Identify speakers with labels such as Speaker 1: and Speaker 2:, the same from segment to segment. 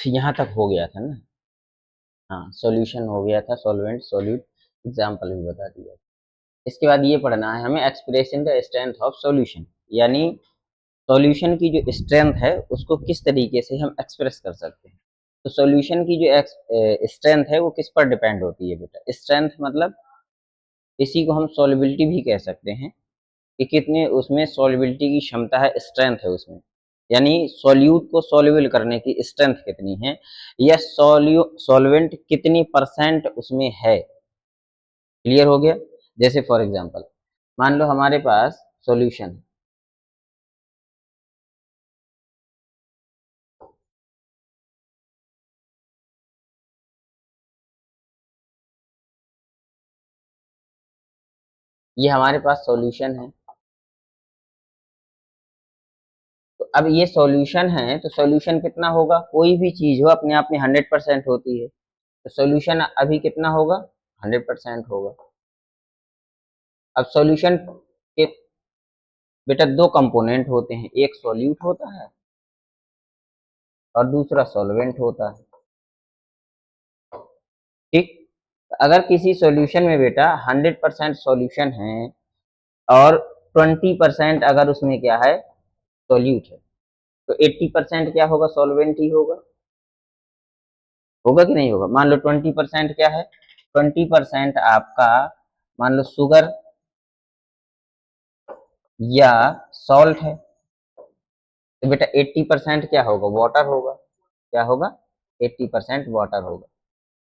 Speaker 1: यहाँ तक हो गया था ना। हाँ, सॉल्यूशन हो गया था, सॉल्वेंट, सॉल्यूट, एग्जाम्पल भी बता दिया। इसके बाद ये पढ़ना है हमें expression the strength of solution, यानी सॉल्यूशन की जो स्ट्रेंथ है उसको किस तरीके से हम एक्सप्रेस कर सकते हैं। तो सॉल्यूशन की जो स्ट्रेंथ है वो किस पर डिपेंड होती है बेटा। स्ट्रेंथ मतलब इसी को हम सॉल्युबिलिटी भी कह सकते हैं कि कितने उसमें सॉल्युबिलिटी की क्षमता है, स्ट्रेंथ है उसमें, यानी सॉल्यूट को सॉल्युबल करने की स्ट्रेंथ कितनी है, या सॉल्वेंट कितनी परसेंट उसमें है। क्लियर हो गया। जैसे फॉर एग्जांपल मान लो हमारे पास सॉल्यूशन है, ये हमारे पास सॉल्यूशन है। तो अब ये सॉल्यूशन है तो सॉल्यूशन कितना होगा, कोई भी चीज हो अपने आप में 100% होती है, तो सॉल्यूशन अभी कितना होगा, 100% होगा। अब सॉल्यूशन के बेटा दो कंपोनेंट होते हैं, एक सॉल्यूट होता है और दूसरा सॉल्वेंट होता है। ठीक। अगर किसी सॉल्यूशन में बेटा 100% सॉल्यूशन है और 20% अगर उसमें क्या है, सॉल्यूट है, तो 80% क्या होगा, सॉल्वेंट ही होगा। होगा कि नहीं होगा। मान लो 20% क्या है, 20% आपका मान लो शुगर या सॉल्ट है, तो बेटा 80% क्या होगा, वाटर होगा। क्या होगा, 80% वाटर होगा।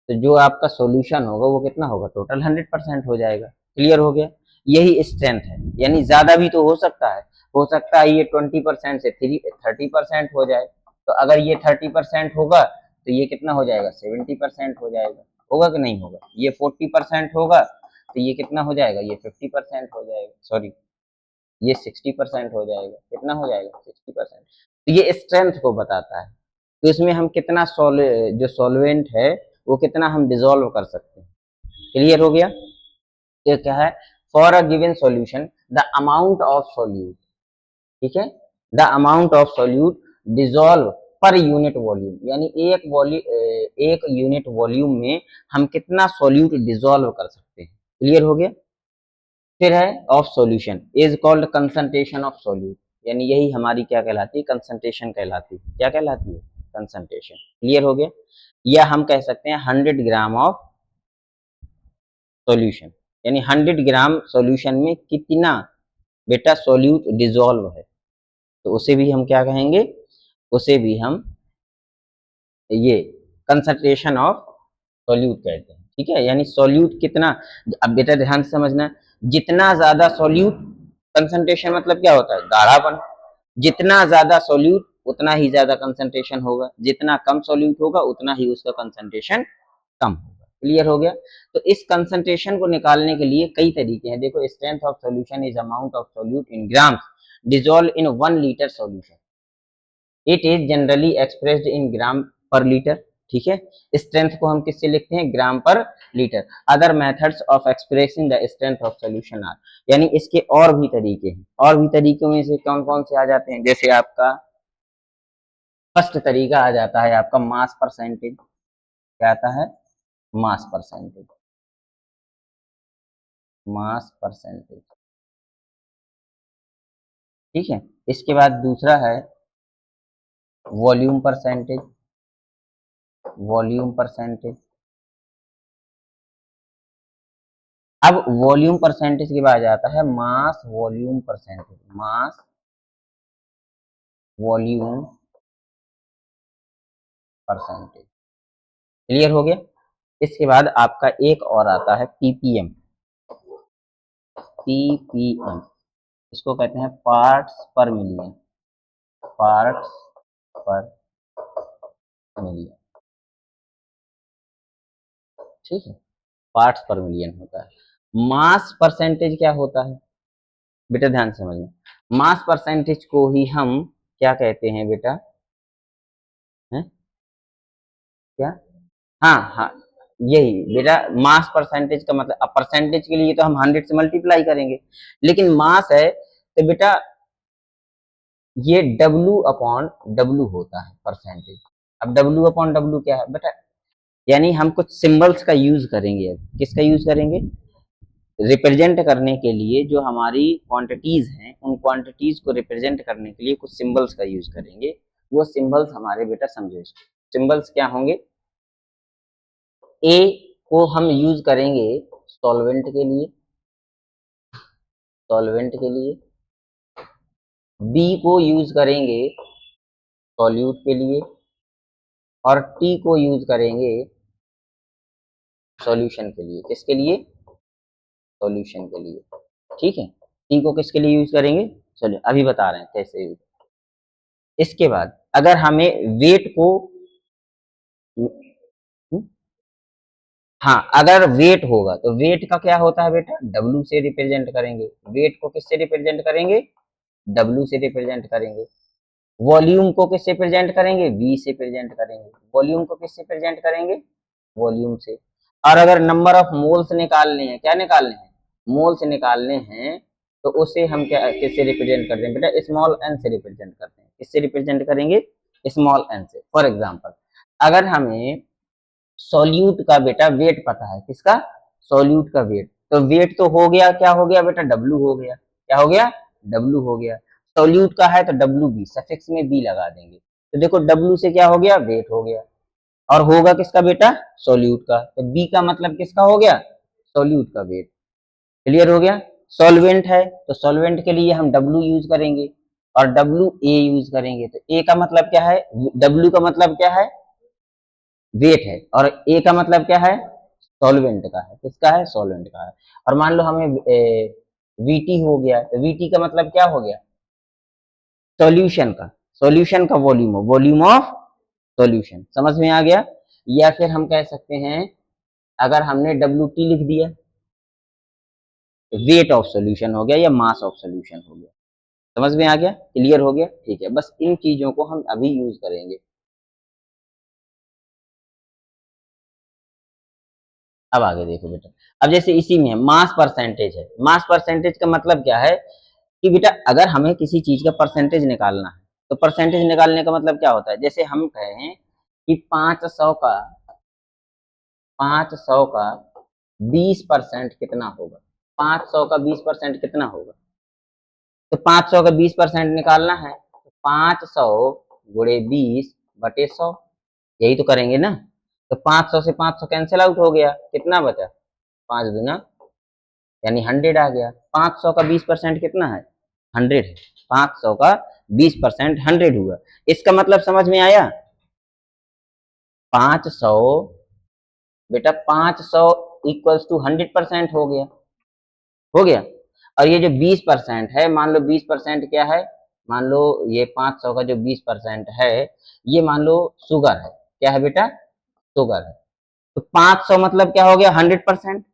Speaker 1: तो जो आपका सॉल्यूशन होगा वो कितना होगा, टोटल 100% हो जाएगा। क्लियर हो गया। यही स्ट्रेंथ है, यानी ज्यादा भी तो हो सकता है ये 20% से 30% हो जाए। तो अगर ये 30% होगा तो ये कितना हो जाएगा, 70% हो जाएगा। होगा कि नहीं होगा। ये 40% होगा तो ये कितना हो जाएगा, ये 50% हो जाएगा, सॉरी ये 60% हो जाएगा। कितना हो जाएगा, 60%। तो ये स्ट्रेंथ को बताता है। तो इसमें हम कितना जो सॉल्वेंट है वो कितना हम डिजोल्व कर सकते हैं। क्लियर हो गया। ये क्या है, for a given solution the amount of solute, ठीक है, the amount of solute dissolve per unit volume, यानी एक यूनिट वॉल्यूम में हम कितना सॉल्यूट डिजोल्व कर सकते हैं। क्लियर हो गया। फिर है of solution is called concentration of solute, यानी यही हमारी क्या कहलाती है, कंसंट्रेशन कहलाती है। क्या कहलाती है, कंसंट्रेशन। क्लियर हो गया। या हम कह सकते हैं 100 ग्राम ऑफ सॉल्यूशन, यानी 100 ग्राम सॉल्यूशन में कितना बेटा सॉल्यूट डिजोल्व है, तो उसे भी हम क्या कहेंगे, उसे भी हम ये कंसंट्रेशन ऑफ सॉल्यूट कहते हैं। ठीक है, यानी सॉल्यूट कितना, अब बेटा ध्यान से समझना, जितना ज्यादा सॉल्यूट, कंसंट्रेशन मतलब क्या होता है, गाढ़ापन, जितना ज्यादा सॉल्यूट उतना ही ज्यादा कंसंट्रेशन होगा, जितना कम सॉल्यूट होगा उतना ही उसका कंसंट्रेशन कम होगा। क्लियर हो गया। तो इस कंसंट्रेशन को निकालने के लिए कई तरीके हैं। देखो, strength of solution is amount of solute in grams dissolve in 1 litre solution, it is generally expressed in gram पर लीटर। ठीक है, स्ट्रेंथ को हम किससे लिखते हैं, ग्राम पर litre. Other methods of expressing the strength of solution are, यानी इसके और भी तरीके हैं। और भी तरीकों में से कौन कौन से आ जाते हैं, जैसे आपका फर्स्ट तरीका आ जाता है आपका मास परसेंटेज। क्या आता है, मास परसेंटेज, मास परसेंटेज। ठीक है, इसके बाद दूसरा है वॉल्यूम परसेंटेज, वॉल्यूम परसेंटेज। अब वॉल्यूम परसेंटेज के बाद आता है mass volume percentage, mass volume percentage. Clear हो गया। इसके बाद आपका एक और आता है पीपीएम, पीपीएम, इसको कहते हैं पार्ट्स पर मिलियन, पार्ट्स पर मिलियन। ठीक है, पार्ट्स पर मिलियन होता है। मास परसेंटेज क्या होता है बेटा, ध्यान से समझना, मास परसेंटेज को ही हम क्या कहते हैं बेटा, है क्या, हाँ हाँ, यही बेटा मास परसेंटेज का मतलब, अब परसेंटेज के लिए तो हम 100 से मल्टीप्लाई करेंगे, लेकिन मास है तो बेटा ये W अपॉन W होता है परसेंटेज। अब W अपॉन W क्या है बेटा, यानी हम कुछ सिंबल्स का यूज करेंगे। अब किसका यूज करेंगे, रिप्रेजेंट करने के लिए जो हमारी क्वांटिटीज हैं, उन क्वांटिटीज को रिप्रेजेंट करने के लिए कुछ सिंबल्स का यूज करेंगे। वो सिंबल्स हमारे बेटा समझो इसको, सिंबल्स क्या होंगे। ए को हम यूज करेंगे सॉल्वेंट के लिए, सॉल्वेंट के लिए। बी को यूज करेंगे सॉल्यूट के लिए, और टी को यूज करेंगे सॉल्यूशन के लिए। किसके लिए, सॉल्यूशन के लिए। ठीक है, टी को किसके लिए यूज करेंगे, चलिए अभी बता रहे हैं कैसे यूज। इसके बाद अगर हमें वेट को, हाँ अगर वेट होगा तो वेट का क्या होता है बेटा, डब्ल्यू से रिप्रेजेंट करेंगे। वेट को किससे रिप्रेजेंट करेंगे, डब्ल्यू से रिप्रेजेंट करेंगे। वॉल्यूम को किससे प्रेजेंट करेंगे, वी से प्रेजेंट करेंगे। वॉल्यूम को किससे प्रेजेंट करेंगे, वॉल्यूम से। और अगर नंबर ऑफ मोल्स निकालने हैं, क्या निकालने हैं, मोल्स निकालने हैं, तो उसे हम क्या किससे रिप्रेजेंट करते हैं बेटा, स्मॉल एन से रिप्रेजेंट करते हैं। किससे रिप्रेजेंट करेंगे, स्मॉल एन से। फॉर एग्जाम्पल अगर हमें सॉल्यूट का बेटा वेट पता है, किसका, सॉल्यूट का वेट, तो वेट तो हो गया, क्या हो गया बेटा, डब्ल्यू हो गया। क्या हो गया, डब्ल्यू हो गया। सॉल्यूट का है तो डब्ल्यू बी, सफिक्स में बी लगा देंगे। तो देखो डब्ल्यू से क्या हो गया, वेट हो गया, और होगा किसका बेटा, सॉल्यूट का। तो बी का मतलब किसका हो गया, सॉल्यूट का वेट। क्लियर हो गया। सॉल्वेंट है तो सॉल्वेंट के लिए हम डब्ल्यू यूज करेंगे और डब्ल्यू ए यूज करेंगे। तो ए का मतलब क्या है, डब्ल्यू का मतलब क्या है, वेट है, और ए का मतलब क्या है, सॉल्वेंट का है। किसका है, सॉल्वेंट का है। और मान लो हमें वीटी हो गया, तो वीटी का मतलब क्या हो गया, सॉल्यूशन का, सॉल्यूशन का वॉल्यूम, वॉल्यूम ऑफ सॉल्यूशन। समझ में आ गया। या फिर हम कह सकते हैं अगर हमने डब्ल्यू टी लिख दिया तो वेट ऑफ सॉल्यूशन हो गया या मास ऑफ सॉल्यूशन हो गया। समझ में आ गया, क्लियर हो गया। ठीक है, बस इन चीजों को हम अभी यूज करेंगे। अब आगे देखो बेटा, अब जैसे इसी में है मास परसेंटेज है। मास परसेंटेज का मतलब क्या है कि बेटा अगर हमें किसी चीज का परसेंटेज निकालना है, तो परसेंटेज निकालने का मतलब क्या होता है, जैसे हम कहें कि 500 का 20% कितना होगा, 500 का 20% कितना होगा। तो 500 का 20% निकालना है तो 500 गुणे 20/100, यही तो करेंगे ना। तो 500 से 500 कैंसिल आउट हो गया, कितना बचा, 5 दूना यानी 100 आ गया। 500 का 20% कितना है, 100 है। 500 का 20% 100 हुआ। इसका मतलब समझ में आया, 500 बेटा 500 इक्वल्स टू 100% हो गया, हो गया। और ये जो 20% है, मान लो 20% क्या है, मान लो ये 500 का जो 20% है, ये मान लो शुगर है। क्या है बेटा, शुगर है। तो 500 मतलब क्या हो गया, 100%।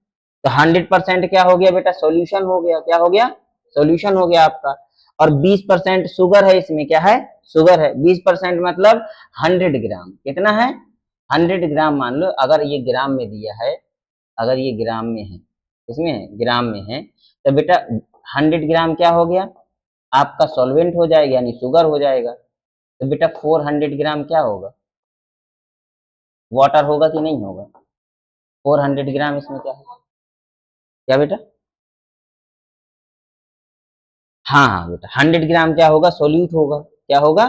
Speaker 1: तो 100% क्या हो गया बेटा, सॉल्यूशन हो गया। क्या हो गया, सॉल्यूशन हो गया आपका। और 20% शुगर है, इसमें क्या है, शुगर है। 20% मतलब 100 ग्राम, कितना है, 100 ग्राम। मान लो अगर ये ग्राम में दिया है, अगर ये ग्राम में है, इसमें है ग्राम में है, तो बेटा 100 ग्राम क्या हो गया, आपका सॉल्वेंट हो जाएगा यानी शुगर हो जाएगा। तो बेटा 400 ग्राम क्या होगा, वाटर होगा कि नहीं होगा। 400 ग्राम इसमें क्या है, क्या बेटा, हाँ हाँ बेटा 100 ग्राम क्या होगा, सोल्यूट होगा। क्या होगा,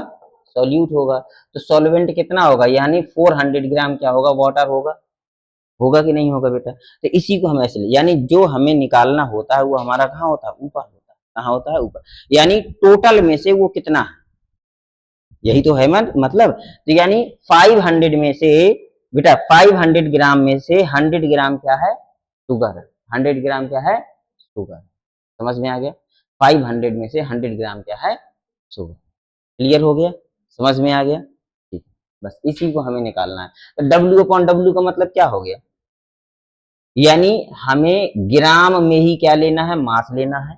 Speaker 1: सोल्यूट होगा। तो सॉल्वेंट कितना होगा, यानी 400 ग्राम क्या होगा, वाटर होगा। होगा कि नहीं होगा बेटा। तो इसी को हम ऐसे ले, यानी जो हमें निकालना होता है वो हमारा कहाँ होता है, ऊपर होता है। कहाँ होता है, ऊपर। यानी टोटल में से वो कितना है, यही तो है मतलब। तो यानी 500 में से बेटा, 500 ग्राम में से 100 ग्राम क्या है, शुगर है। 100 ग्राम क्या है, शुगर। समझ में आ गया। 500 में से 100 ग्राम क्या है, शुगर। क्लियर हो गया, समझ में आ गया। ठीक, बस इसी को हमें निकालना है। तो डब्ल्यू अपॉन डब्ल्यू का मतलब क्या हो गया, यानी हमें ग्राम में ही क्या लेना है, मास लेना है।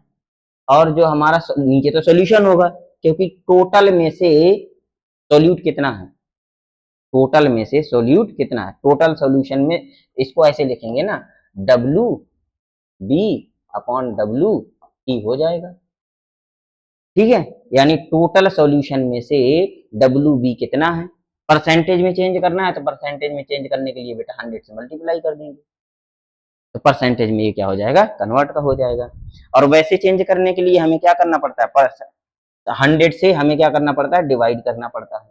Speaker 1: और जो हमारा नीचे तो सॉल्यूशन होगा, क्योंकि टोटल में से सोल्यूट कितना है, टोटल में से सोल्यूट कितना है, टोटल सॉल्यूशन में। इसको ऐसे लिखेंगे ना, W B upon W T हो जाएगा। ठीक है, यानी टोटल सॉल्यूशन में से डब्ल्यू बी कितना है, परसेंटेज में चेंज करना है तो परसेंटेज में चेंज करने के लिए बेटा 100 से मल्टीप्लाई कर देंगे, तो परसेंटेज में ये क्या हो जाएगा, कन्वर्ट का हो जाएगा। और वैसे चेंज करने के लिए हमें क्या करना पड़ता है, 100 से हमें क्या करना पड़ता है, डिवाइड करना पड़ता है।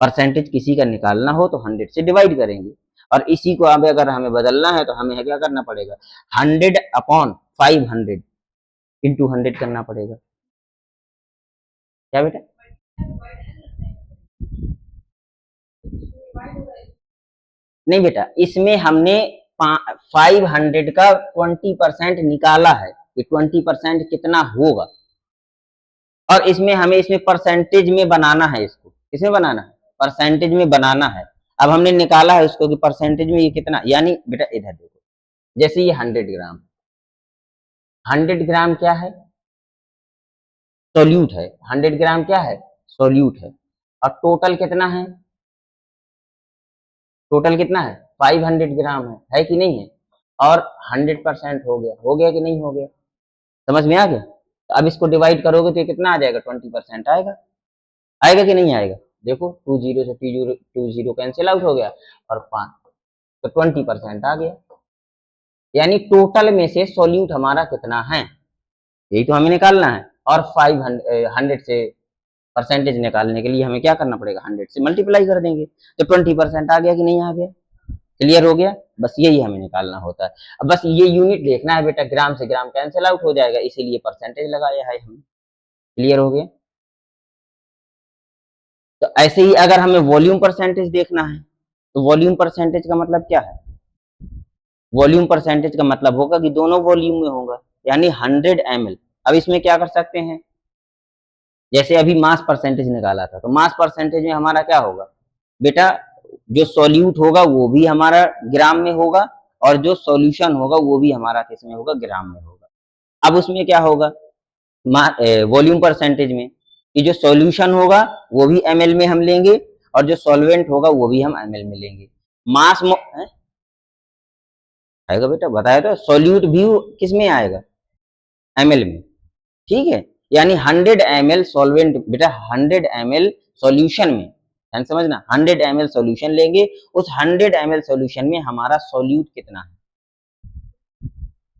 Speaker 1: परसेंटेज किसी का निकालना हो तो 100 से डिवाइड करेंगे, और इसी को अब अगर हमें बदलना है तो हमें क्या करना पड़ेगा, 100/500 इंटू 100 करना पड़ेगा। क्या बेटा, नहीं बेटा, इसमें हमने 500 का 20% निकाला है कि 20% कितना होगा, और इसमें हमें इसमें परसेंटेज में बनाना है, इसको किसमें बनाना है, परसेंटेज में बनाना है। अब हमने निकाला है उसको कि परसेंटेज में ये कितना, यानी बेटा इधर देखो, जैसे ये 100 ग्राम, 100 ग्राम क्या है, सोल्यूट है। 100 ग्राम क्या है, सोल्यूट है। और टोटल कितना है, टोटल कितना है, 500 ग्राम है कि नहीं है। और 100% हो गया कि नहीं हो गया, समझ में आ गया। तो अब इसको डिवाइड करोगे तो ये कितना आ जाएगा, 20% आएगा, आएगा कि नहीं आएगा। देखो 20 से 20 कैंसिल आउट हो गया, और 5 तो 20% आ गया। यानी टोटल में से सोल्यूट हमारा कितना है, यही तो हमें निकालना है। और 500 से परसेंटेज निकालने के लिए हमें क्या करना पड़ेगा, 100 से मल्टीप्लाई कर देंगे, तो 20% आ गया कि नहीं आ गया, क्लियर हो गया। बस यही हमें निकालना होता है। अब बस ये यूनिट देखना है बेटा, ग्राम से ग्राम कैंसिल आउट हो जाएगा, इसीलिए परसेंटेज लगाया है हमने, क्लियर हो गया। तो ऐसे ही अगर हमें वॉल्यूम परसेंटेज देखना है, तो वॉल्यूम परसेंटेज का मतलब क्या है, वॉल्यूम परसेंटेज का मतलब होगा कि दोनों वॉल्यूम में होगा, यानी 100 ml। अब इसमें क्या कर सकते हैं, जैसे अभी मास परसेंटेज निकाला था, तो मास परसेंटेज में हमारा क्या होगा बेटा, जो सॉल्यूट होगा वो भी हमारा ग्राम में होगा, और जो सॉल्यूशन होगा वो भी हमारा किस में होगा, ग्राम में होगा। अब उसमें क्या होगा, वॉल्यूम परसेंटेज में कि जो सॉल्यूशन होगा वो भी ml में हम लेंगे, और जो सॉल्वेंट होगा वो भी हम ml में लेंगे। मास आएगा बेटा, बताया तो, सॉल्यूट भी किस में आएगा, ml में, ठीक है। यानी 100 ml सॉल्वेंट बेटा, 100 ml सॉल्यूशन में, ध्यान समझना, 100 ml सॉल्यूशन लेंगे, उस 100 ml सॉल्यूशन में हमारा सॉल्यूट कितना है,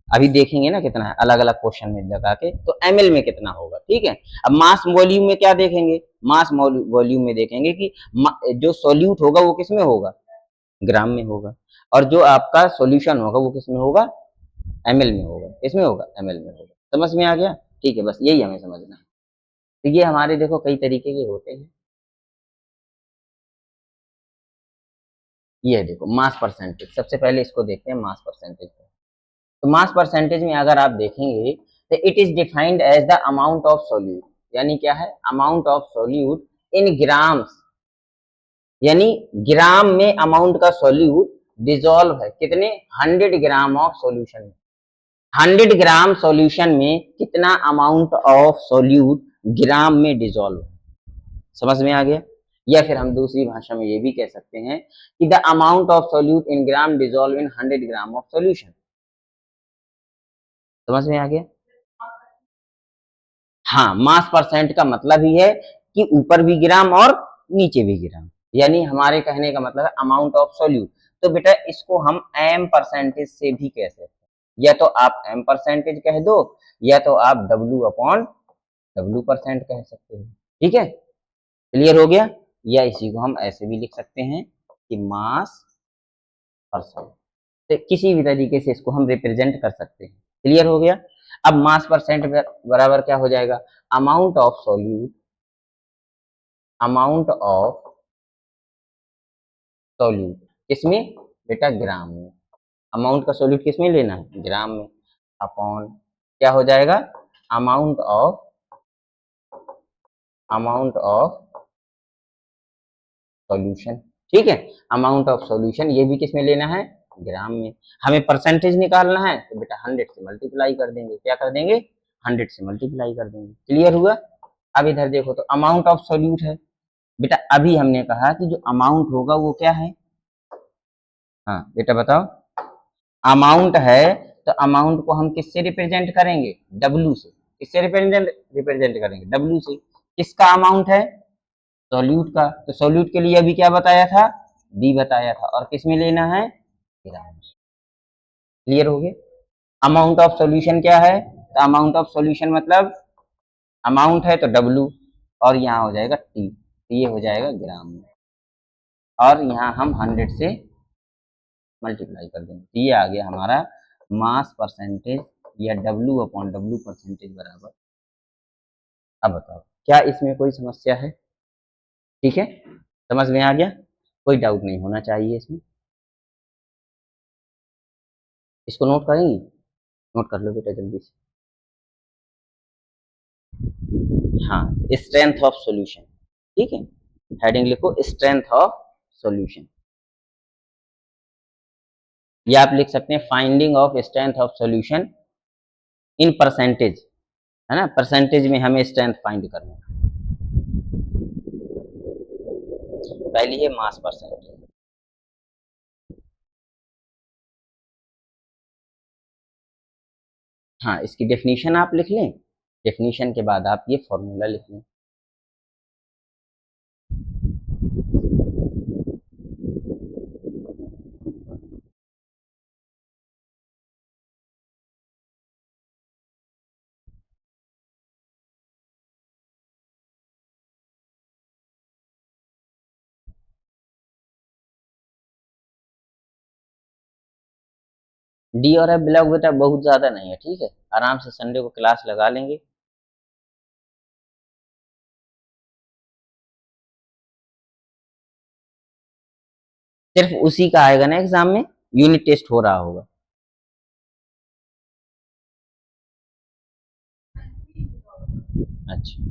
Speaker 1: अभी देखेंगे ना कितना है, अलग अलग क्वेश्चन में लगा के, तो ml में कितना होगा, ठीक है। अब मास वॉल्यूम में क्या देखेंगे, मास वॉल्यूम में देखेंगे कि जो सॉल्यूट होगा वो किस में होगा, ग्राम में होगा, और जो आपका सॉल्यूशन होगा वो किस में होगा, ml में होगा, किसमें होगा, ml में होगा। समझ में आ गया, ठीक है, बस यही हमें समझना है। तो ये हमारे देखो कई तरीके के होते हैं। ये देखो मास परसेंटेज, सबसे पहले इसको देखते हैं मास परसेंटेज। तो मास परसेंटेज में अगर आप देखेंगे तो it is defined as the amount of solute, यानी क्या है, amount of solute in grams, यानी ग्राम में अमाउंट का सोल्यूट डिजोल्व है कितने, 100 ग्राम ऑफ सोल्यूशन में, 100 ग्राम सॉल्यूशन में कितना अमाउंट ऑफ सोल्यूट ग्राम में डिजोल्व है, समझ में आ गया। या फिर हम दूसरी भाषा में ये भी कह सकते हैं कि the amount of solute in gram dissolve in 100 gram of solution, समझ में आ गया। हाँ, मास परसेंट का मतलब ही है कि ऊपर भी ग्राम और नीचे भी ग्राम, यानी हमारे कहने का मतलब है अमाउंट ऑफ सोल्यूट। तो बेटा इसको हम एम परसेंटेज से भी कह सकते हैं, या तो आप एम परसेंटेज कह दो, या तो आप W/W% कह सकते हो, ठीक है, क्लियर हो गया। या इसी को हम ऐसे भी लिख सकते हैं कि मास परसेंट, तो किसी भी तरीके से इसको हम रिप्रेजेंट कर सकते हैं, क्लियर हो गया। अब मास परसेंट बराबर क्या हो जाएगा, amount of solute, amount of solute किसमें बेटा, ग्राम में, अमाउंट का सोल्यूट किसमें लेना है, ग्राम में, अपॉन क्या हो जाएगा, अमाउंट ऑफ सॉल्यूशन, ठीक है। अमाउंट ऑफ सॉल्यूशन ये भी किसमें लेना है, ग्राम में। हमें परसेंटेज निकालना है तो बेटा 100 से मल्टीप्लाई कर देंगे, क्या कर देंगे, 100 से मल्टीप्लाई कर देंगे, क्लियर हुआ। अब इधर देखो तो अमाउंट ऑफ सॉल्यूट है बेटा, अभी हमने कहा कि जो अमाउंट होगा वो क्या है, हाँ बेटा बताओ, अमाउंट है, तो अमाउंट को हम किससे रिप्रेजेंट करेंगे, W से, किससे रिप्रेजेंट करेंगे, W से। किसका अमाउंट है, सॉल्यूट का, तो सॉल्यूट के लिए अभी क्या बताया था, बी बताया था, और किस में लेना है, ग्राम। क्लियर हो गया। अमाउंट ऑफ सॉल्यूशन क्या है, तो अमाउंट ऑफ सॉल्यूशन मतलब अमाउंट है तो डब्लू, और यहाँ हो जाएगा टी, तो ये हो जाएगा ग्राम में, और यहाँ हम 100 से मल्टीप्लाई कर देंगे, तो ये आ गया हमारा मास परसेंटेज, या डब्लू अपॉन डब्लू परसेंटेज बराबर। अब बताओ क्या इसमें कोई समस्या है, ठीक है, समझ में आ गया, कोई डाउट नहीं होना चाहिए इसमें। इसको नोट करेंगी, नोट कर लो बेटा जल्दी से। हाँ, स्ट्रेंथ ऑफ सॉल्यूशन, ठीक है, हेडिंग लिखो स्ट्रेंथ ऑफ सॉल्यूशन, या आप लिख सकते हैं finding of strength of solution in percentage, है ना, परसेंटेज में हमें स्ट्रेंथ फाइंड करना है। पहली है मास परसेंटेज, हाँ इसकी डेफिनेशन आप लिख लें, डेफिनेशन के बाद आप ये फॉर्मूला लिख लें। डी और एफ ब्लॉक बेटा बहुत ज्यादा नहीं है, ठीक है, आराम से संडे को क्लास लगा लेंगे। सिर्फ उसी का आएगा ना एग्जाम में, यूनिट टेस्ट हो रहा होगा। अच्छा,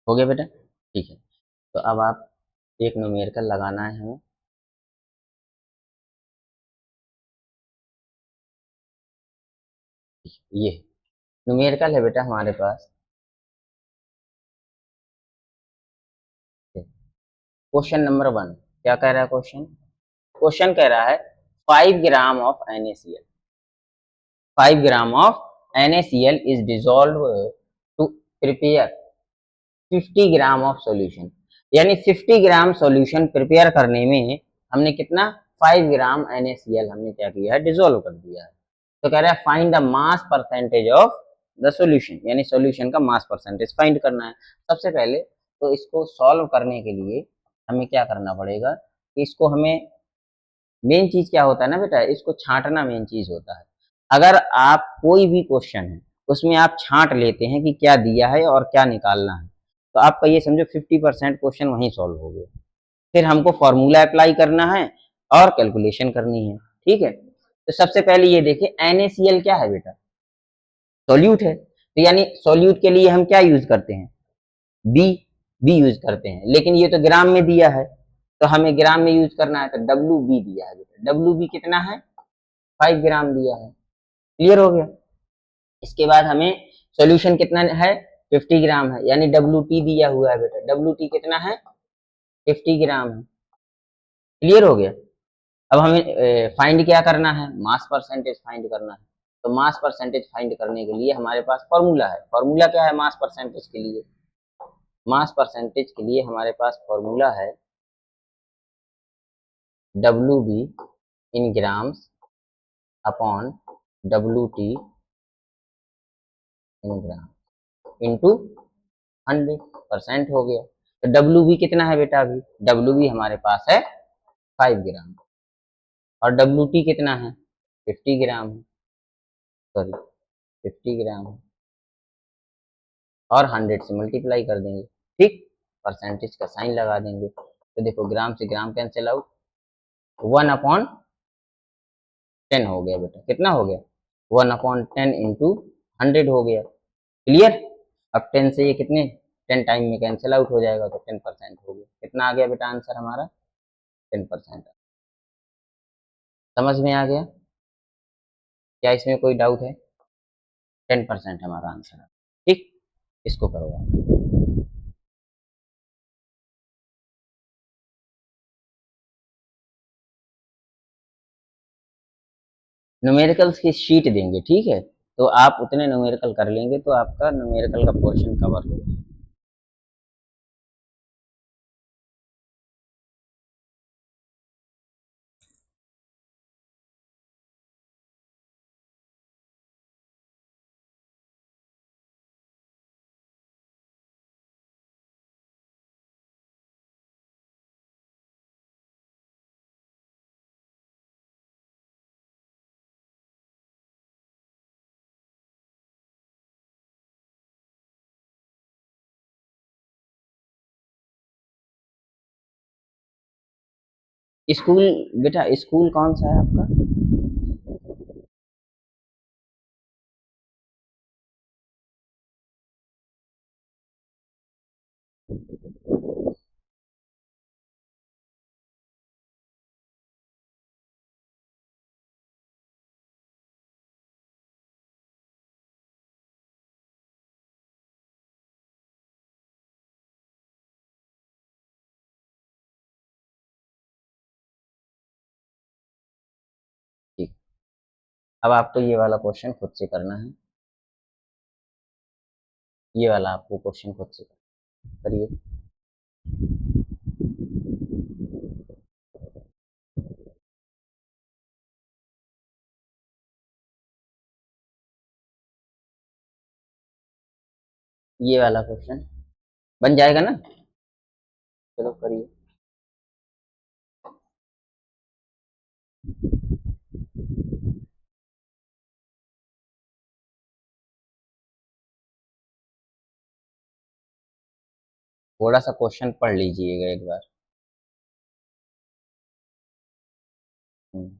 Speaker 1: हो गया बेटा, ठीक है, तो अब आप एक न्यूमेरिकल लगाना है हमें, ये न्यूमेरिकल है बेटा हमारे पास। क्वेश्चन नंबर 1 क्या कह रहा है क्वेश्चन, क्वेश्चन कह रहा है 5 gram of NaCl, 5 gram of NaCl is dissolve to prepare 50 gram of solution, यानी 50 ग्राम सॉल्यूशन प्रिपेयर करने में हमने कितना 5 ग्राम NaCl हमने क्या किया है, डिजोल्व कर दिया है। तो कह रहा है find the mass percentage of the solution, यानी सॉल्यूशन का मास परसेंटेज फाइंड करना है। सबसे पहले तो इसको सॉल्व करने के लिए हमें क्या करना पड़ेगा कि इसको हमें, मेन चीज क्या होता है ना बेटा, इसको छांटना मेन चीज होता है। अगर आप कोई भी क्वेश्चन है उसमें आप छांट लेते हैं कि क्या दिया है और क्या निकालना है, तो आपका ये समझो 50% क्वेश्चन वहीं सॉल्व हो गया। फिर हमको फॉर्मूला अप्लाई करना है और कैलकुलेशन करनी है, ठीक है। तो सबसे पहले ये देखिए NaCl क्या है बेटा, सॉल्यूट है, तो यानी सॉल्यूट के लिए हम क्या यूज करते हैं, बी, बी यूज करते हैं, लेकिन ये तो ग्राम में दिया है, तो हमें ग्राम में यूज करना है, तो डब्ल्यू बी दिया है बेटा, डब्ल्यू बी कितना है, 5 ग्राम दिया है। क्लियर हो गया। इसके बाद हमें सॉल्यूशन कितना है, 50 ग्राम है, यानी डब्ल्यू टी दिया हुआ है बेटा, डब्ल्यू टी कितना है, 50 ग्राम है। क्लियर हो गया। अब हमें फाइंड क्या करना है, मास परसेंटेज फाइंड करना है। तो मास परसेंटेज फाइंड करने के लिए हमारे पास फॉर्मूला है, फॉर्मूला क्या है मास परसेंटेज के लिए, मास परसेंटेज के लिए हमारे पास फॉर्मूला है W be in grams upon WT in gram into 100% हो गया। तो WB कितना है बेटा? अभी WB हमारे पास है 5 ग्राम और WT कितना है? 50 ग्राम है, सॉरी 50 ग्राम है, और 100 से मल्टीप्लाई कर देंगे। ठीक, परसेंटेज का साइन लगा देंगे। तो देखो ग्राम से ग्राम कैंसिल आउट, 1/10 हो गया बेटा। कितना हो गया? 1/10 इंटू 100 हो गया। क्लियर? अब 10 से ये कितने 10 टाइम में कैंसिल आउट हो जाएगा, तो 10% हो गया। कितना आ गया बेटा आंसर हमारा? 10%। समझ में आ गया? क्या इसमें कोई डाउट है? 10% हमारा आंसर है। ठीक, इसको करो आप। न्यूमेरिकल्स की शीट देंगे, ठीक है, तो आप उतने न्यूमेरिकल कर लेंगे तो आपका न्यूमेरिकल का पोर्शन कवर होगा। स्कूल बेटा, स्कूल कौन सा है आपका? ठीक, अब आपको ये वाला क्वेश्चन खुद से करना है। ये वाला आपको क्वेश्चन खुद से करिए। ये वाला क्वेश्चन बन जाएगा ना? चलो करिए। थोड़ा सा क्वेश्चन पढ़ लीजिएगा एक बार। हम्म,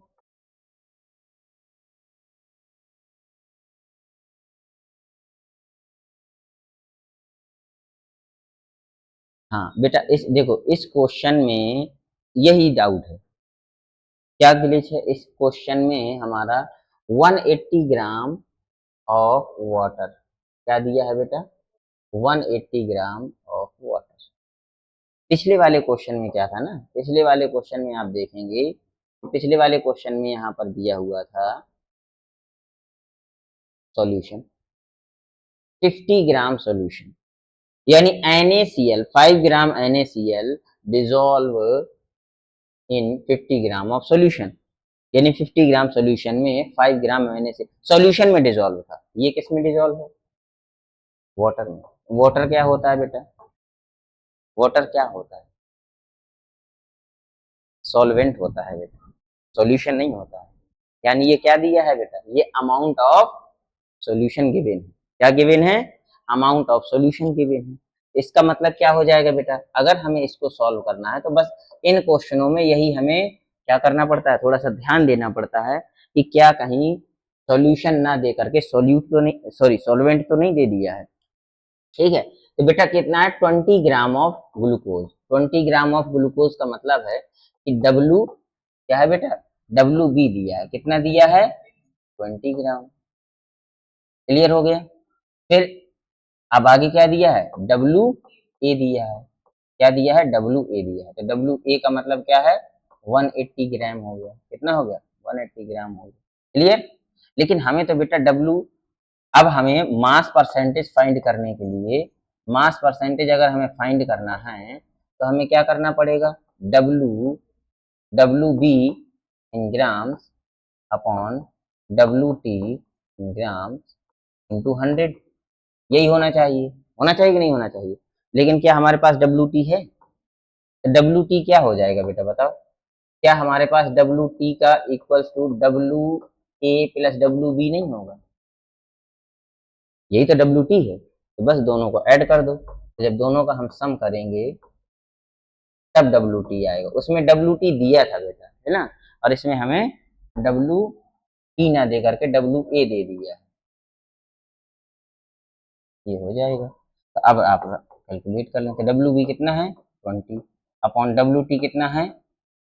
Speaker 1: हाँ बेटा, इस देखो इस क्वेश्चन में यही डाउट है। क्या ग्लिच है इस क्वेश्चन में हमारा? 180 ग्राम ऑफ वाटर। क्या दिया है बेटा? 180 ग्राम ऑफ वाटर। पिछले वाले क्वेश्चन में क्या था ना, पिछले वाले क्वेश्चन में आप देखेंगे, पिछले वाले क्वेश्चन में यहाँ पर दिया हुआ था सॉल्यूशन 50 ग्राम सॉल्यूशन, यानी NaCl 5 gram NaCl dissolve in 50 gram of solution, यानी 50 ग्राम सॉल्यूशन में 5 ग्राम NaCl सॉल्यूशन में डिजोल्व था। ये किस में डिजोल्व है? वाटर में। वाटर क्या होता है बेटा? वाटर क्या होता है? सॉल्वेंट होता है बेटा, सॉल्यूशन नहीं होता है। यानी ये क्या दिया है बेटा? ये अमाउंट ऑफ सॉल्यूशन गिवन है। क्या गिवन है? अमाउंट ऑफ सॉल्यूशन गिवन है। इसका मतलब क्या हो जाएगा बेटा? अगर हमें इसको सॉल्व करना है तो बस इन क्वेश्चनों में यही हमें क्या करना पड़ता है, थोड़ा सा ध्यान देना पड़ता है कि क्या कहीं सॉल्यूशन ना दे करके सोल्यूट तो नहीं, सॉरी सॉल्वेंट तो नहीं दे दिया है। ठीक है, तो बेटा कितना है? 20 gram of glucose. 20 gram of glucose का मतलब है कि डब्लू क्या है बेटा? WB दिया है। कितना दिया है? 20 ग्राम। क्लियर हो गया? फिर अब आगे क्या दिया है? WA दिया है। क्या दिया है? WA दिया है। तो WA का मतलब क्या है? 180 ग्राम हो गया। कितना हो गया? 180 ग्राम हो गया। क्लियर? लेकिन हमें तो बेटा अब हमें मास परसेंटेज फाइंड करने के लिए, मास परसेंटेज अगर हमें फाइंड करना है तो हमें क्या करना पड़ेगा? WB in grams upon WT grams into 100, यही होना चाहिए कि नहीं होना चाहिए। लेकिन क्या हमारे पास WT है? WT क्या हो जाएगा बेटा बताओ? क्या हमारे पास WT का equals to WA plus WB नहीं होगा? यही तो WT है, तो बस दोनों को ऐड कर दो, तो जब दोनों का हम सम करेंगे तब WT आएगा। उसमें WT दिया था बेटा, है ना, और इसमें हमें WT ना दे करके WA दे दिया है, ये हो जाएगा। तो अब आप कैलकुलेट कर लें कि WB कितना है 20 अपॉन WT कितना है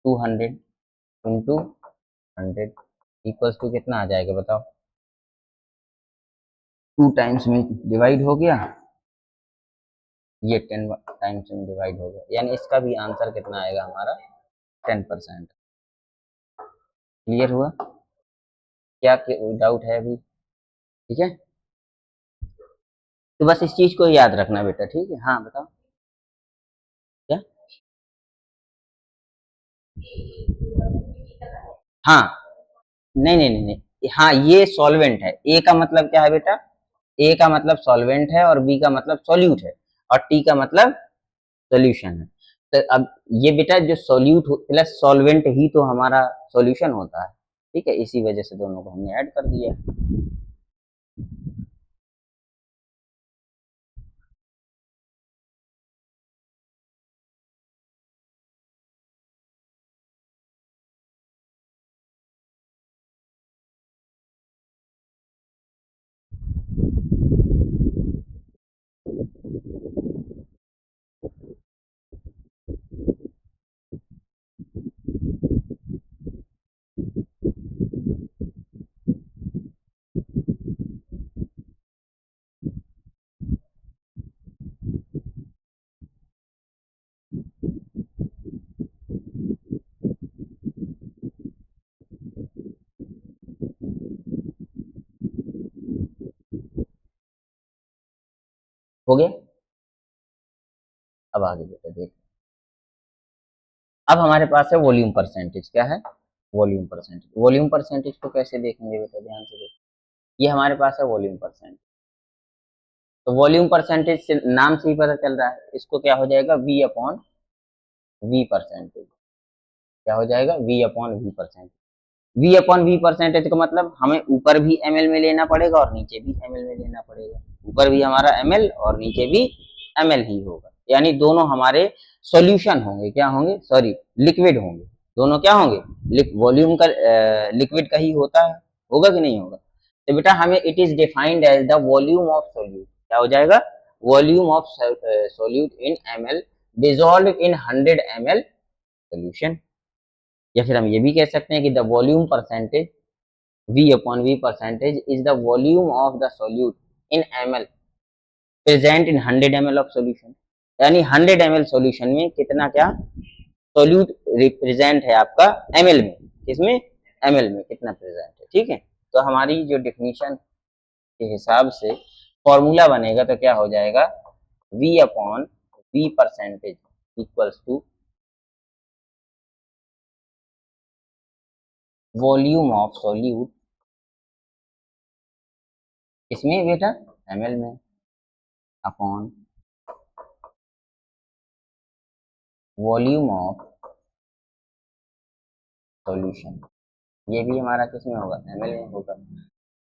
Speaker 1: 200 इंटू 100 इक्वल्स टू कितना आ जाएगा बताओ? 2 टाइम्स में डिवाइड हो गया, ये 10 टाइम्स में डिवाइड हो गया, यानी इसका भी आंसर कितना आएगा हमारा 10%। क्लियर हुआ? क्या डाउट है अभी? ठीक है, तो बस इस चीज को याद रखना बेटा, ठीक है। हाँ बताओ क्या? हाँ, नहीं नहीं नहीं नहीं, हाँ ये सॉल्वेंट है। ए का मतलब क्या है बेटा? ए का मतलब सॉल्वेंट है, और बी का मतलब सॉल्यूट है, और टी का मतलब सोल्यूशन है। तो अब ये बेटा जो सॉल्यूट प्लस सॉल्वेंट ही तो हमारा सॉल्यूशन होता है, ठीक है, इसी वजह से दोनों को हमने ऐड कर दिया। हो गया? अब आगे बेटा देख, अब हमारे पास है वॉल्यूम परसेंटेज। क्या है? Volume percentage. वॉल्यूम परसेंटेज को कैसे देखेंगे बेटा, ध्यान से देखो, ये हमारे पास है वॉल्यूम परसेंटेज। तो वॉल्यूम परसेंटेज से नाम से ही पता चल रहा है, इसको क्या हो जाएगा V अपॉन V परसेंटेज। क्या हो जाएगा? V upon V percentage. V upon V percentage का मतलब हमें ऊपर भी ml में लेना पड़ेगा और नीचे भी ml में लेना पड़ेगा। ऊपर भी हमारा ml और नीचे भी ml ही होगा, यानी दोनों हमारे सॉल्यूशन होंगे। क्या होंगे? सॉरी, लिक्विड होंगे। दोनों क्या होंगे? वॉल्यूम का लिक्विड का ही होता है, होगा कि नहीं होगा? तो बेटा हमें it is defined as the volume of solute. क्या हो जाएगा? Volume of solute in ml dissolve in 100 ml solution. या फिर हम ये भी कह सकते हैं कि the volume percentage V upon V percentage is the volume of the solute in ml present in 100 ml of solution. यानी 100 ml सोल्यूशन में कितना क्या सोल्यूट रिप्रेजेंट है आपका ml में, किसमें? ml में कितना प्रेजेंट है, ठीक है। तो हमारी जो डेफिनेशन के हिसाब से फॉर्मूला बनेगा तो क्या हो जाएगा? V upon V percentage equals to volume of solute, इसमें बेटा ml में, अपॉन वॉल्यूम ऑफ सॉल्यूशन। ये भी हमारा किस में होगा? ml में होगा,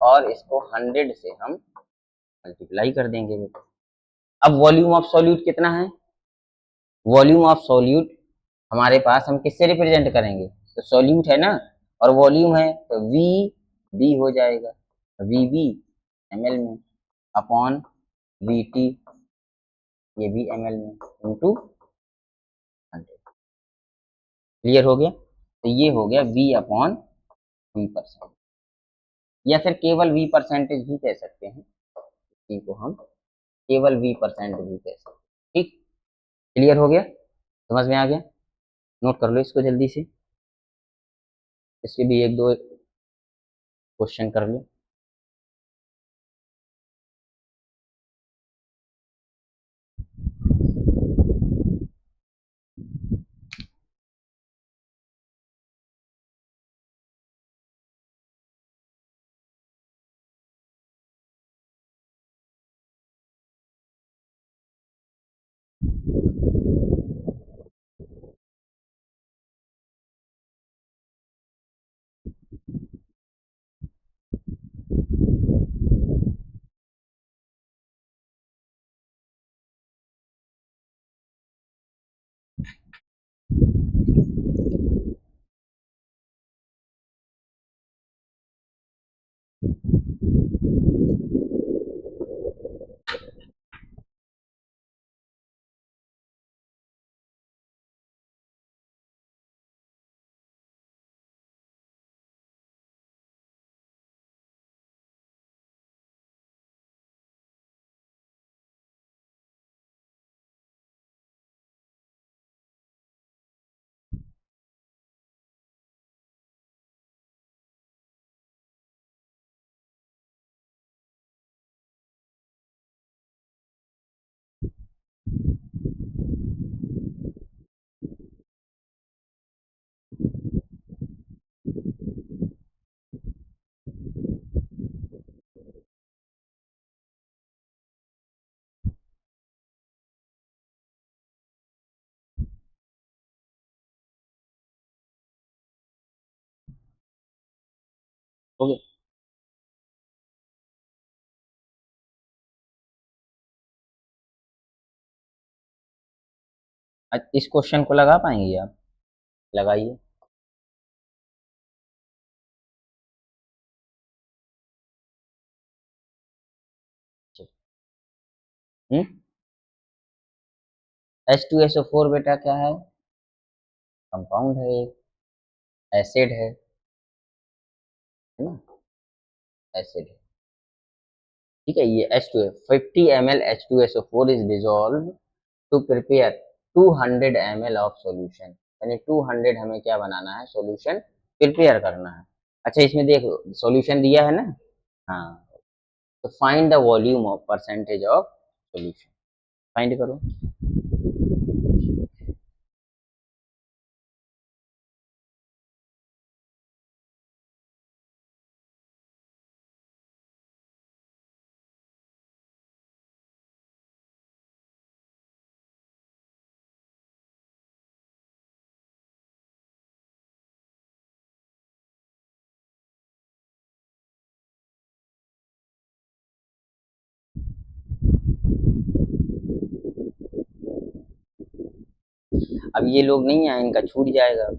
Speaker 1: और इसको 100 से हम मल्टीप्लाई कर देंगे बेटा। अब वॉल्यूम ऑफ सॉल्यूट कितना है? वॉल्यूम ऑफ सॉल्यूट हमारे पास हम किससे रिप्रेजेंट करेंगे? तो सॉल्यूट है ना, और वॉल्यूम है तो वी बी हो जाएगा, वी बी ml में, अपॉन वी टी, ये भी ml में, इंटू 100। क्लियर हो गया? तो ये हो गया V अपॉन V परसेंट, या फिर केवल V परसेंटेज भी कह सकते हैं, इसी को हम केवल V परसेंट भी कह सकते हैं। ठीक, क्लियर हो गया? समझ में आ गया? नोट कर लो इसको जल्दी से, इसके भी एक दो क्वेश्चन कर लो। ओके। इस क्वेश्चन को लगा पाएंगे आप? लगाइए। H2SO4 बेटा क्या है? कंपाउंड है, एक एसिड है ना? एसिड है, ठीक है। ये H2 50 ml H2SO4 is dissolve to prepare 200 ml of solution, यानी 200 हमें क्या बनाना है? सॉल्यूशन प्रिपेयर करना है। अच्छा इसमें देखो सॉल्यूशन दिया है ना? हाँ, तो find the volume of percentage of solution, find करो। अब ये लोग नहीं आए, इनका छूट जाएगा।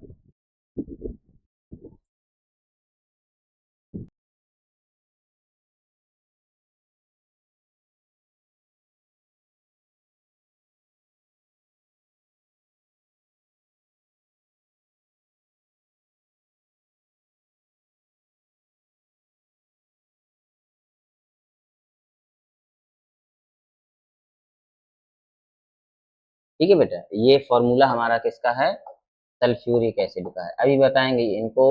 Speaker 1: ठीक है बेटा, ये फॉर्मूला हमारा किसका है? सल्फ्यूरिक एसिड का है। अभी बताएंगे इनको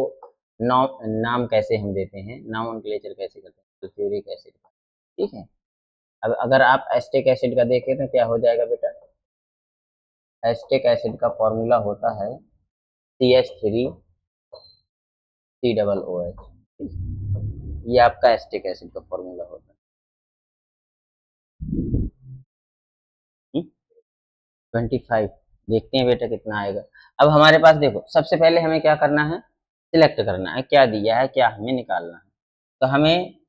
Speaker 1: नाम कैसे हम देते हैं, नॉमेनक्लेचर कैसे करते हैं सल्फ्यूरिक एसिड का, ठीक है। अब अगर आप एस्टिक एसिड का देखें तो क्या हो जाएगा बेटा? एस्टिक एसिड का फॉर्मूला होता है CH3COOH, ये आपका एस्टिक एसिड का फॉर्मूला होता है। 25, देखते हैं बेटा कितना आएगा। अब हमारे पास देखो सबसे पहले हमें क्या करना है? सिलेक्ट करना है क्या दिया है, क्या हमें निकालना है। तो हमें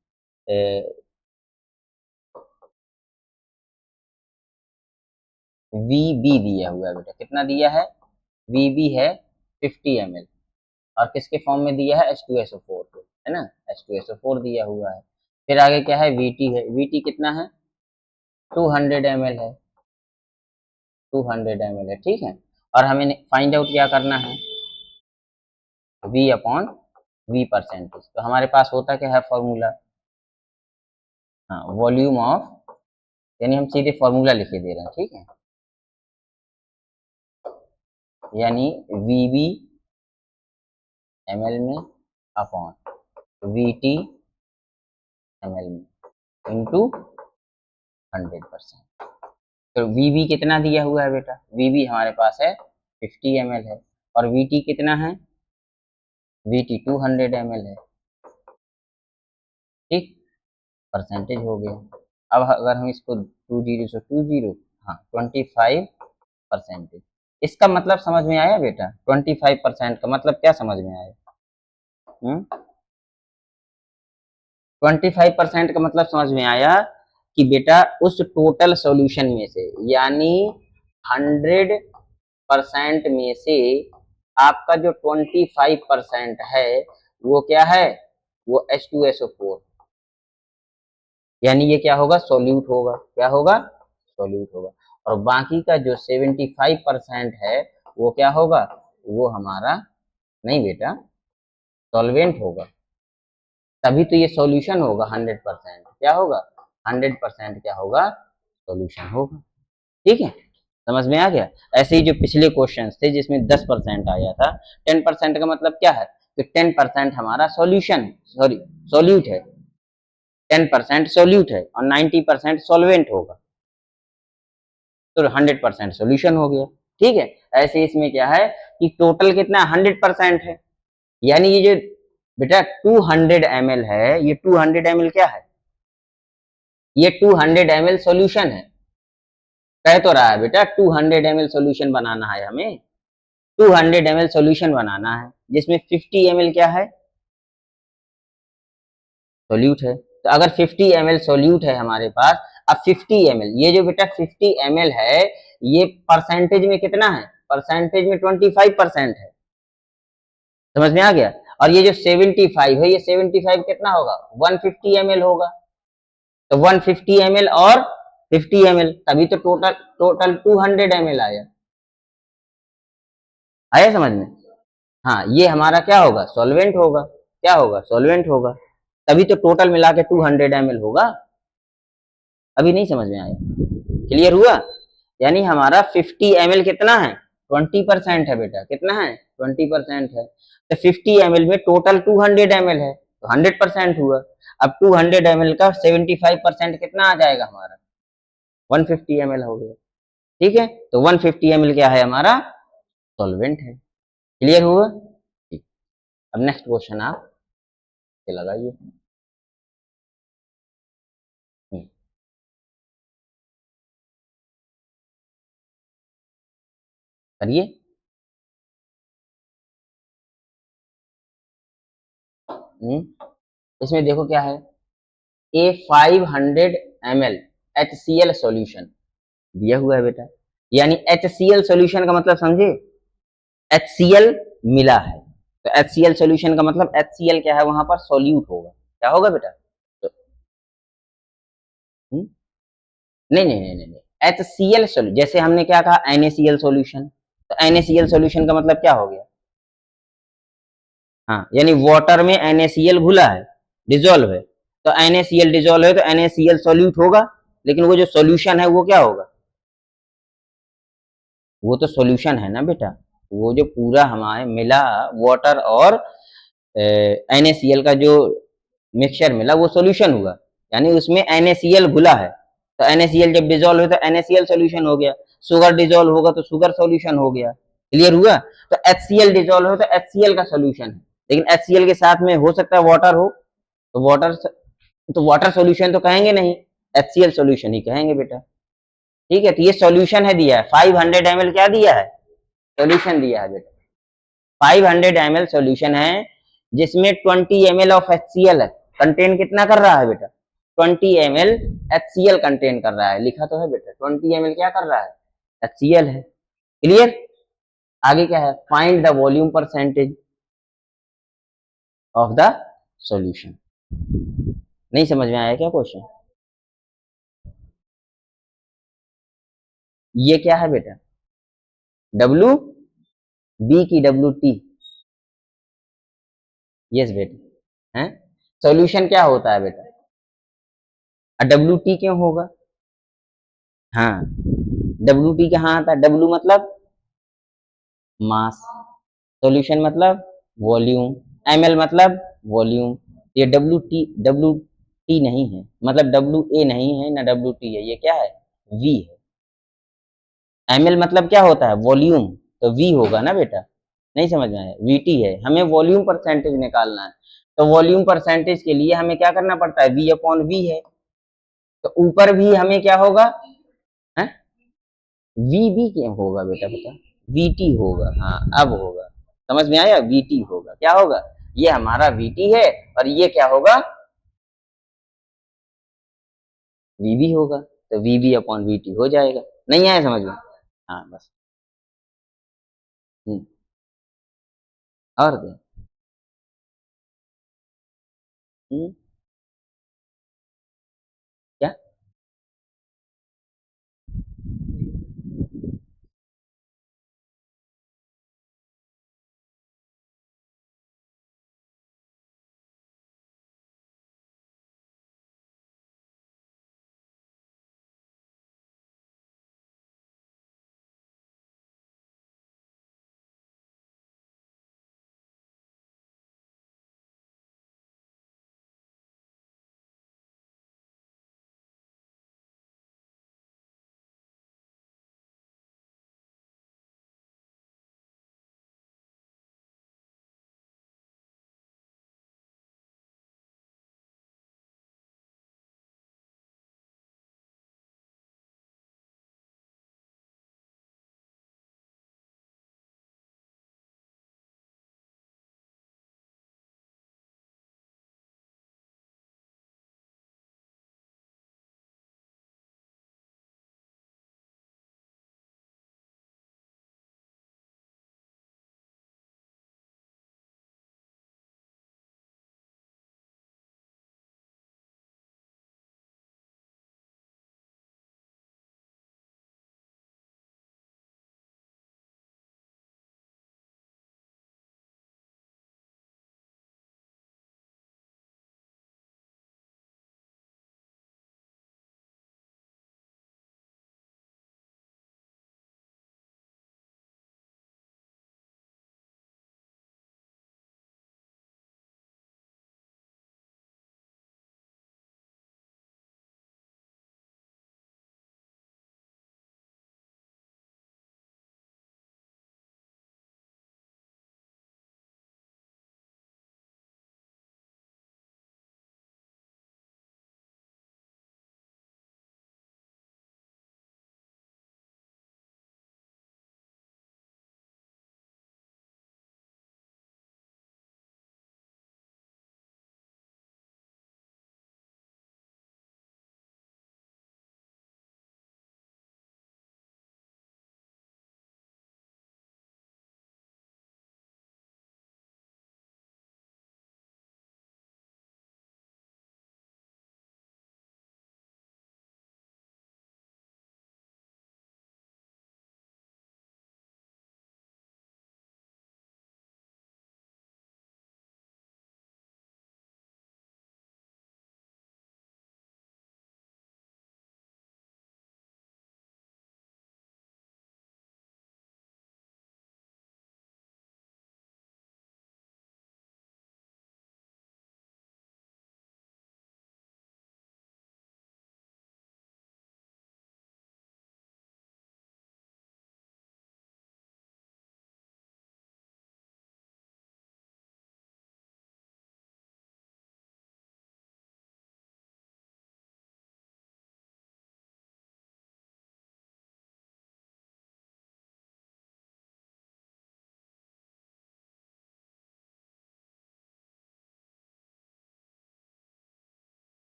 Speaker 1: VB दिया हुआ है बेटा, कितना दिया है? VB है 50 ml, और किसके फॉर्म में दिया है? H2SO4 को, है ना? H2SO4 दिया हुआ है। फिर आगे क्या है? VT है, VT कितना है? 200 ml है, 200 ml है, ठीक है। और हमें फाइंड आउट क्या करना है? V upon V percentage. तो हमारे पास होता क्या है फॉर्मूला? हाँ, वॉल्यूम ऑफ, यानी हम सीधे फॉर्मूला लिखे दे रहे हैं, ठीक है। यानी VB ml में अपॉन VT ml में इंटू 100%। तो VB कितना दिया हुआ है बेटा? VB हमारे पास है 50 ml है, और VT कितना है? VT 200 ml है, ठीक। परसेंटेज हो गया। अब अगर हम इसको 2 जीरो से 2 जीरो, हाँ 25 परसेंटेज। इसका मतलब समझ में आया बेटा? 25% का मतलब क्या समझ में आया? 25% का मतलब समझ में आया कि बेटा उस टोटल सॉल्यूशन में से, यानी 100% में से आपका जो 25% है वो क्या है? वो H2SO4, यानी ये क्या होगा? सोल्यूट होगा। क्या होगा? सोल्यूट होगा। और बाकी का जो 75% है वो क्या होगा? वो हमारा नहीं बेटा, सॉल्वेंट होगा। तभी तो ये सॉल्यूशन होगा 100%। क्या होगा? 100% क्या होगा? सॉल्यूशन होगा। ठीक है, समझ में आ गया? ऐसे ही जो पिछले क्वेश्चंस थे जिसमें 10% आया था, 10% का मतलब क्या है कि 10% हमारा सॉल्यूशन, सॉरी सॉल्यूट है, 10% सॉल्यूट है और 90% सॉल्वेंट होगा, तो 100% सॉल्यूशन हो गया। ठीक है, ऐसे इसमें क्या है कि टोटल कितना 100% है, यानी ये जो बेटा 200 ml है, ये 200 ml क्या है? ये 200 ml सॉल्यूशन है। कह तो रहा है बेटा 200 ml सॉल्यूशन बनाना है हमें, 200 ml सॉल्यूशन बनाना है, जिसमें 50 ml क्या है? सोल्यूट है। तो अगर 50 ml सोल्यूट है हमारे पास, अब 50 ml, ये जो बेटा 50 ml है, ये परसेंटेज में कितना है? परसेंटेज में 25% है। समझ में आ गया? और ये जो 75 है, ये 75 कितना होगा? 150 ml होगा। तो 150 ml और 50 ml, तभी तो टोटल टोटल 200 ml आया। आया समझ में? हाँ, ये हमारा क्या होगा? सॉल्वेंट होगा। क्या होगा? सॉल्वेंट होगा। तभी तो टोटल मिला के 200 ml होगा। अभी नहीं समझ में आया? क्लियर हुआ? यानी हमारा 50 ml कितना है? 20% है बेटा। कितना है? 20% है। तो 50 ml में टोटल 200 ml है, तो 100% हुआ। अब 200 ml का 75% कितना आ जाएगा हमारा? 150 ml हो गया। ठीक है, तो 150 ml क्या है हमारा? सॉल्वेंट है। क्लियर हुआ? ठीक। अब नेक्स्ट क्वेश्चन आप लगाइए। करिए। इसमें देखो क्या है, ए 500 ml HCl सॉल्यूशन दिया हुआ है बेटा, यानी HCl सॉल्यूशन का मतलब समझे? HCl मिला है, तो HCl सॉल्यूशन का मतलब HCl क्या है? वहां पर सॉल्यूट होगा। क्या होगा बेटा? तो, नहीं नहीं नहीं नहीं, HCl सॉल्यूशन, जैसे हमने क्या कहा? NaCl सॉल्यूशन, तो NaCl सॉल्यूशन का मतलब क्या हो गया? हाँ, यानी वाटर में NaCl घुला है, डिजोल्व है, तो NaCl डिजोल्व है तो NaCl सॉल्यूट होगा, लेकिन वो जो सॉल्यूशन है वो क्या होगा? वो तो सॉल्यूशन है ना बेटा। वो जो पूरा हमारे मिला वाटर और NaCl का जो मिक्सचर मिला वो सॉल्यूशन हुआ, यानी उसमें NaCl घुला है, तो NaCl जब डिजोल्व है तो NaCl सॉल्यूशन हो गया। शुगर डिजोल्व होगा तो शुगर सॉल्यूशन हो गया। क्लियर हुआ? तो HCl डिजोल्व हो तो HCl का सॉल्यूशन है, लेकिन HCl के साथ में हो सकता है वाटर हो, तो वाटर सॉल्यूशन तो कहेंगे नहीं, HCl सॉल्यूशन ही कहेंगे बेटा। ठीक है, तो ये सॉल्यूशन है, दिया है 500 ml, क्या दिया है? सॉल्यूशन दिया है बेटा। 500 ml सॉल्यूशन है जिसमें 20 ml ऑफ HCl है। कंटेन कितना कर रहा है बेटा? 20 ml HCl कंटेन कर रहा है। लिखा तो है बेटा, 20 ml क्या कर रहा है? HCl है। क्लियर? आगे क्या है? Find the volume percentage of the solution. नहीं समझ में आया क्या क्वेश्चन? ये क्या है बेटा? डब्ल्यू बी की डब्ल्यू टी। यस बेटा, है सॉल्यूशन क्या होता है बेटा? डब्ल्यू टी क्यों होगा? हाँ, डब्ल्यू टी कहाँ आता है? डब्ल्यू मतलब मास, सॉल्यूशन मतलब वॉल्यूम, एमएल मतलब वॉल्यूम। ये डब्ल्यू टी नहीं है, मतलब डब्ल्यू ए नहीं है ना डब्ल्यू टी है, ये क्या है? वी है। एमएल मतलब क्या होता है? वॉल्यूम, तो वी होगा ना बेटा। नहीं समझ में आया? वीटी है। हमें वॉल्यूम परसेंटेज निकालना है, तो वॉल्यूम परसेंटेज के लिए हमें क्या करना पड़ता है? वी अपॉन वी है। तो ऊपर भी हमें क्या होगा? है वीबी क्या होगा बेटा बता? वीटी होगा, हाँ अब होगा, समझ में आया? वीटी होगा, क्या होगा? ये हमारा वीटी है और ये क्या होगा? वीबी होगा, तो वीबी अपॉन वीटी हो जाएगा। नहीं आया समझ में? हाँ बस। हम्म, और क्या? हम्म, क्या?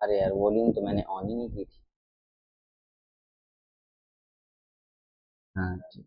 Speaker 1: अरे यार वॉल्यूम तो मैंने ऑन ही नहीं की थी। हाँ ठीक।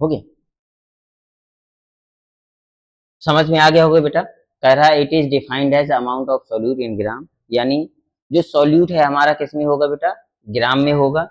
Speaker 1: हो गया, समझ में आ गया होगा बेटा। कह रहा है it is defined as amount of solute in gram, यानी जो सोल्यूट है हमारा किस में होगा बेटा, ग्राम में होगा।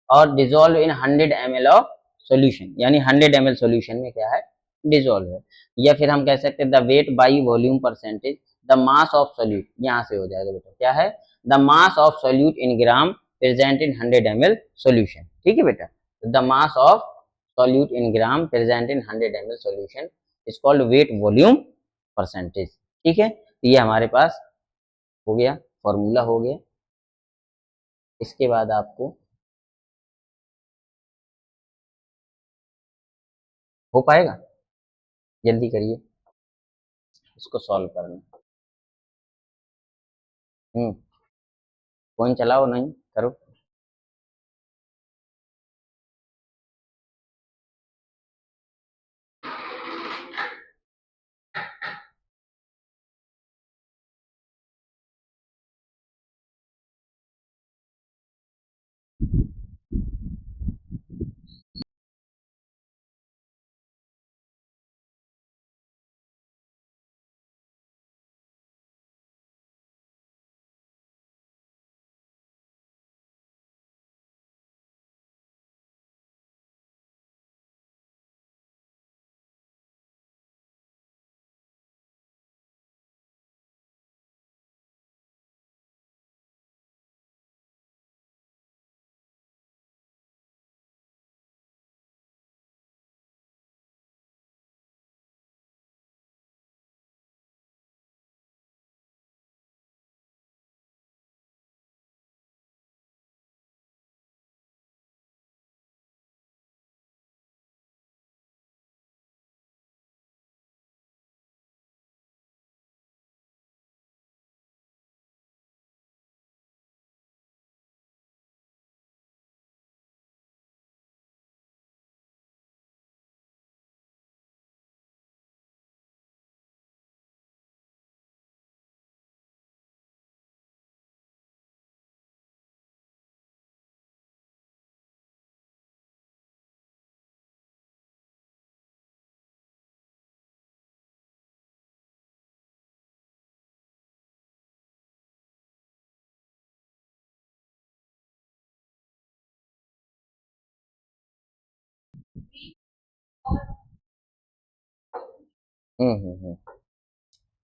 Speaker 1: और dissolve in 100 ml of solution, यानी 100 ml सॉल्यूशन में क्या है, डिजोल्व है। या फिर हम कह सकते हैं the weight by volume percentage the mass of solute, यहाँ से हो जाएगा बेटा क्या है, the mass of solute in gram present in 100 ml solution. ठीक है बेटा, the mass of solute in gram present in 100 ml solution is called weight volume percentage. ठीक है, तो ये हमारे पास हो गया, फॉर्मूला हो गया। इसके बाद आपको हो पाएगा, जल्दी करिए, इसको सॉल्व करना। हम्म, फोन चलाओ नहीं, करो।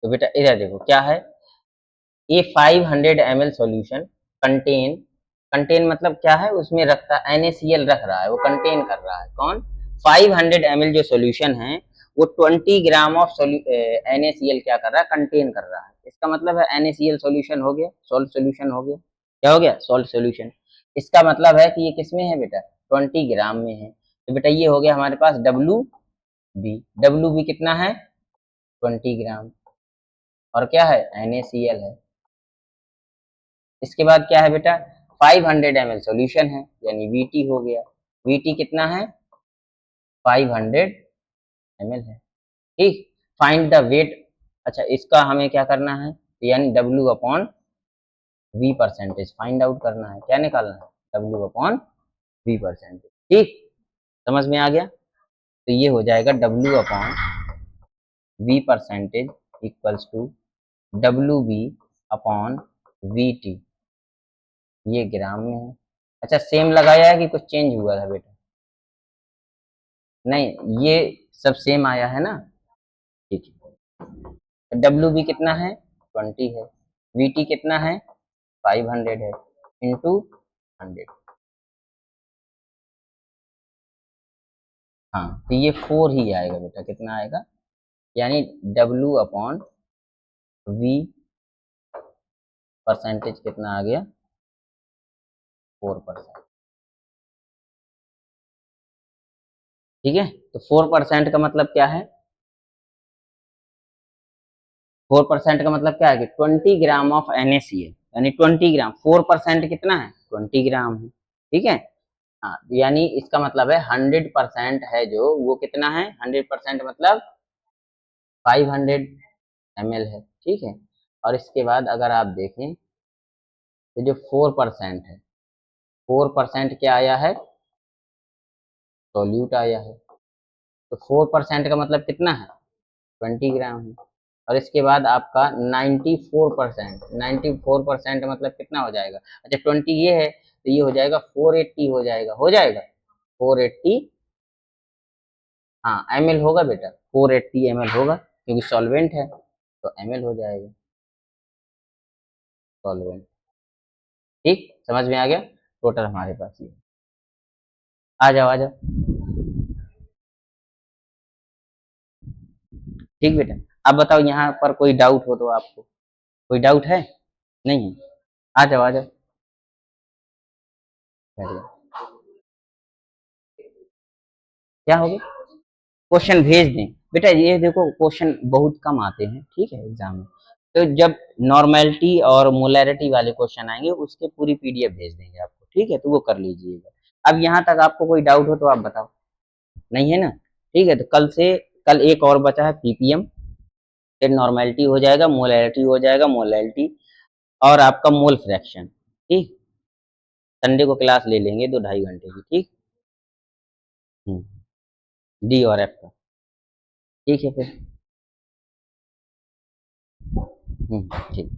Speaker 1: तो बेटा इधर देखो क्या है, ये 500 ml सॉल्यूशन कंटेन, कंटेन मतलब क्या है, उसमें रखता NaCl रख रहा है, वो कंटेन कर रहा है कौन, 500 ml जो सॉल्यूशन है वो 20 ग्राम ऑफ NaCl क्या कर रहा है, कंटेन कर रहा है। इसका मतलब है NaCl सॉल्यूशन हो गया, सॉल्ट सॉल्यूशन हो गया, क्या हो गया, सॉल्ट सॉल्यूशन। इसका मतलब है कि ये किस में है बेटा, 20 ग्राम में है। तो बेटा ये हो गया हमारे पास WB, WB कितना है, 20 ग्राम, और क्या है, NaCl है। इसके बाद क्या है बेटा, 500 ml सॉल्यूशन है, यानी VT हो गया, VT कितना है, 500 ml है। ठीक, फाइंड द वेट, अच्छा इसका हमें क्या करना है, यानी W upon V percentage find out करना है, क्या निकालना है, W अपॉन V परसेंटेज। ठीक, समझ में आ गया। तो ये हो जाएगा W upon V percentage equals to W B upon V T, ये ग्राम में है। अच्छा सेम लगाया है कि कुछ चेंज हुआ था बेटा? नहीं, ये सब सेम आया है ना, ठीक है। डब्ल्यू बी कितना है? 20 है। वी टी कितना है? 500 है, इंटू 100। हाँ तो ये 4 ही आएगा बेटा, कितना आएगा? यानी डब्ल्यू अपॉन वी परसेंटेज कितना आ गया? 4%। ठीक है, तो 4% का मतलब क्या है? 4% का मतलब क्या है कि 20 ग्राम ऑफ NaCl, यानी 20 ग्राम। 4% कितना है? 20 ग्राम है। ठीक है, हाँ यानी इसका मतलब है 100% है जो, वो कितना है? 100% मतलब 500 ml है। ठीक है, और इसके बाद अगर आप देखें तो जो 4% है, 4% क्या आया है? सॉल्यूट आया है। तो 4% का मतलब कितना है? 20 ग्राम है। और इसके बाद आपका 94%, 94% मतलब कितना हो जाएगा? अच्छा 20 ये है तो ये हो जाएगा 480, हो जाएगा 480। हाँ ml होगा बेटा, 480 ml होगा, क्योंकि सॉल्वेंट है तो ml हो जाएगा सॉल्वेंट। ठीक, समझ में आ गया? टोटल हमारे पास ये। आ जाओ आ जाओ। ठीक बेटा, अब बताओ यहाँ पर कोई डाउट हो तो आपको? कोई डाउट है? नहीं है? आ जाओ आ जाओ, बैठ जाओ। क्या हो गया? क्वेश्चन भेज दें बेटा, ये देखो क्वेश्चन बहुत कम आते हैं, ठीक है, एग्जाम में। तो जब नॉर्मेलिटी और मोलैरिटी वाले क्वेश्चन आएंगे उसके पूरी PDF भेज देंगे आपको, ठीक है, तो वो कर लीजिएगा। अब यहाँ तक आपको कोई डाउट हो तो आप बताओ। नहीं है ना? ठीक है, तो कल एक और बचा है PPM, फिर नॉर्मेलिटी हो जाएगा, मोलैरिटी हो जाएगा, मोलैरिटी और आपका मोल फ्रैक्शन। ठीक, संडे को क्लास ले लेंगे 2 ढाई घंटे की। ठीक, डी और एफ का। ठीक है फिर। ठीक।